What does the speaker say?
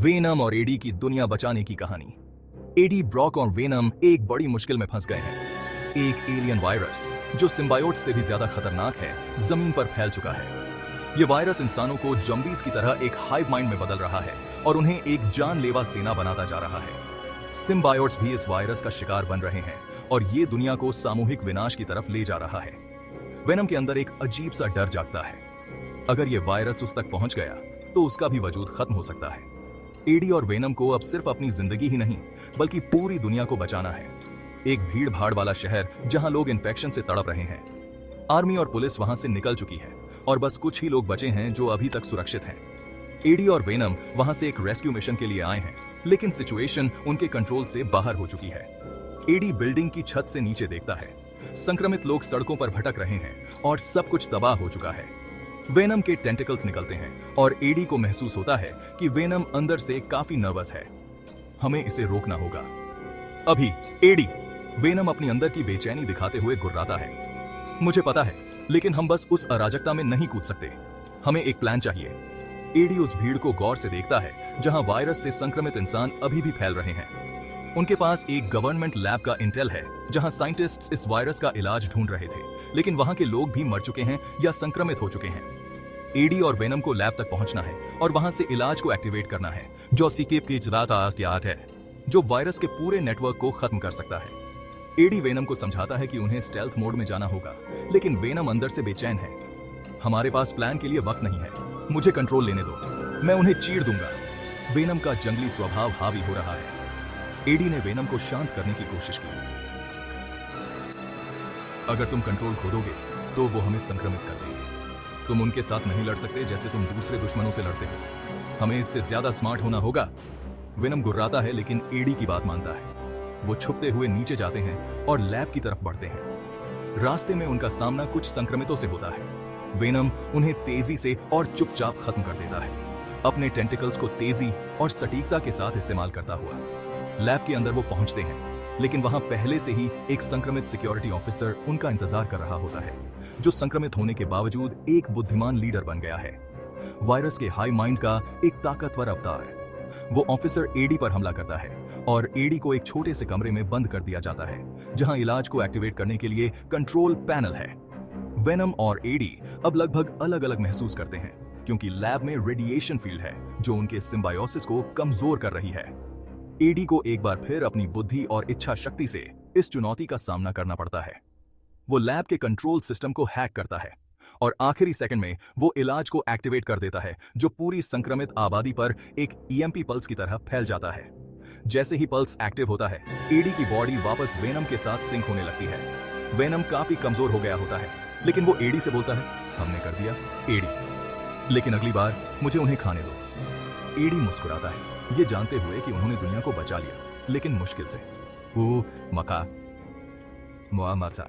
Venom और AD की दुनिया बचाने की कहानी। एडी ब्रॉक और वेनम एक बड़ी मुश्किल में फंस गए हैं। एक एलियन वायरस जो सिम्बायोट्स से भी ज्यादा खतरनाक है, जमीन पर फैल चुका है। यह वायरस इंसानों को जॉम्बीज की तरह एक हाइव माइंड में बदल रहा है और उन्हें एक जानलेवा सेना बनाता जा रहा है। सिम्बायोट्स भी इस वायरस का शिकार बन रहे हैं और ये दुनिया को सामूहिक विनाश की तरफ ले जा रहा है। वेनम के अंदर एक अजीब सा डर जागता है। अगर ये वायरस उस तक पहुंच गया तो उसका भी वजूद खत्म हो सकता है। एडी और वेनम को अब सिर्फ अपनी जिंदगी ही नहीं बल्कि पूरी दुनिया को बचाना है। एक भीड़ भाड़ वाला शहर जहां लोग इन्फेक्शन से तड़प रहे हैं। आर्मी और पुलिस वहां से निकल चुकी है और बस कुछ ही लोग बचे हैं जो अभी तक सुरक्षित हैं। एडी और वेनम वहां से एक रेस्क्यू मिशन के लिए आए हैं, लेकिन सिचुएशन उनके कंट्रोल से बाहर हो चुकी है। एडी बिल्डिंग की छत से नीचे देखता है। संक्रमित लोग सड़कों पर भटक रहे हैं और सब कुछ तबाह हो चुका है। वेनम के टेंटिकल्स निकलते हैं और एडी को महसूस होता है कि वेनम अंदर से काफी नर्वस है। हमें इसे रोकना होगा अभी। एडी, वेनम अपनी अंदर की बेचैनी दिखाते हुए गुर्राता है। मुझे पता है, लेकिन हम बस उस अराजकता में नहीं कूद सकते। हमें एक प्लान चाहिए। एडी उस भीड़ को गौर से देखता है जहां वायरस से संक्रमित इंसान अभी भी फैल रहे हैं। उनके पास एक गवर्नमेंट लैब का इंटेल है जहां साइंटिस्ट्स इस वायरस का इलाज ढूंढ रहे थे, लेकिन वहां के लोग भी मर चुके हैं या संक्रमित हो चुके हैं। एडी और वेनम को लैब तक पहुंचना है और वहां से इलाज को एक्टिवेट करना है, जो सीकेप की याद है, जो वायरस के पूरे नेटवर्क को खत्म कर सकता है। एडी वेनम को समझाता है कि उन्हें स्टेल्थ मोड में जाना होगा, लेकिन वेनम अंदर से बेचैन है। हमारे पास प्लान के लिए वक्त नहीं है, मुझे कंट्रोल लेने दो, मैं उन्हें चीर दूंगा। वेनम का जंगली स्वभाव हावी हो रहा है। एडी ने वेनम को शांत करने की कोशिश की। अगर तुम कंट्रोल खो दोगे तो वो हमें संक्रमित कर देंगे। तुम उनके साथ नहीं लड़ सकते जैसे तुम दूसरे दुश्मनों से लड़ते हो। हमें इससे ज्यादा स्मार्ट होना होगा। वेनम गुर्राता है, लेकिन एडी की बात मानता है। वो छुपते हुए नीचे जाते हैं और लैब की तरफ बढ़ते हैं। रास्ते में उनका सामना कुछ संक्रमितों से होता है। वेनम उन्हें तेजी से और चुपचाप खत्म कर देता है, अपने टेंटिकल्स को तेजी और सटीकता के साथ इस्तेमाल करता हुआ। लैब के अंदर वो पहुंचते हैं, लेकिन वहां पहले से ही एक संक्रमित सिक्योरिटी ऑफिसर उनका इंतजार कर रहा होता है, जो संक्रमित होने के बावजूद एक बुद्धिमान लीडर बन गया है। वायरस के हाई माइंड का एक ताकतवर अवतार। वो ऑफिसर एडी पर हमला करता है और एडी को एक छोटे से कमरे में बंद कर दिया जाता है, जहां इलाज को एक्टिवेट करने के लिए कंट्रोल पैनल है। वेनम और एडी अब लगभग अलग अलग महसूस करते हैं, क्योंकि लैब में रेडिएशन फील्ड है जो उनके सिम्बायोसिस को कमजोर कर रही है। एडी को एक बार फिर अपनी बुद्धि और इच्छा शक्ति से इस चुनौती का सामना करना पड़ता है। वो लैब के कंट्रोल सिस्टम को हैक करता है और आखिरी सेकंड में वो इलाज को एक्टिवेट कर देता है, जो पूरी संक्रमित आबादी पर एक ईएमपी पल्स की तरह फैल जाता है। जैसे ही पल्स एक्टिव होता है, एडी की बॉडी वापस वेनम के साथ सिंक होने लगती है। वेनम काफी कमजोर हो गया होता है, लेकिन वो एडी से बोलता है, हमने कर दिया एडी, लेकिन अगली बार मुझे उन्हें खाने दो। एडी मुस्कुराता है, ये जानते हुए कि उन्होंने दुनिया को बचा लिया, लेकिन मुश्किल से। वो मका मुआ मरसा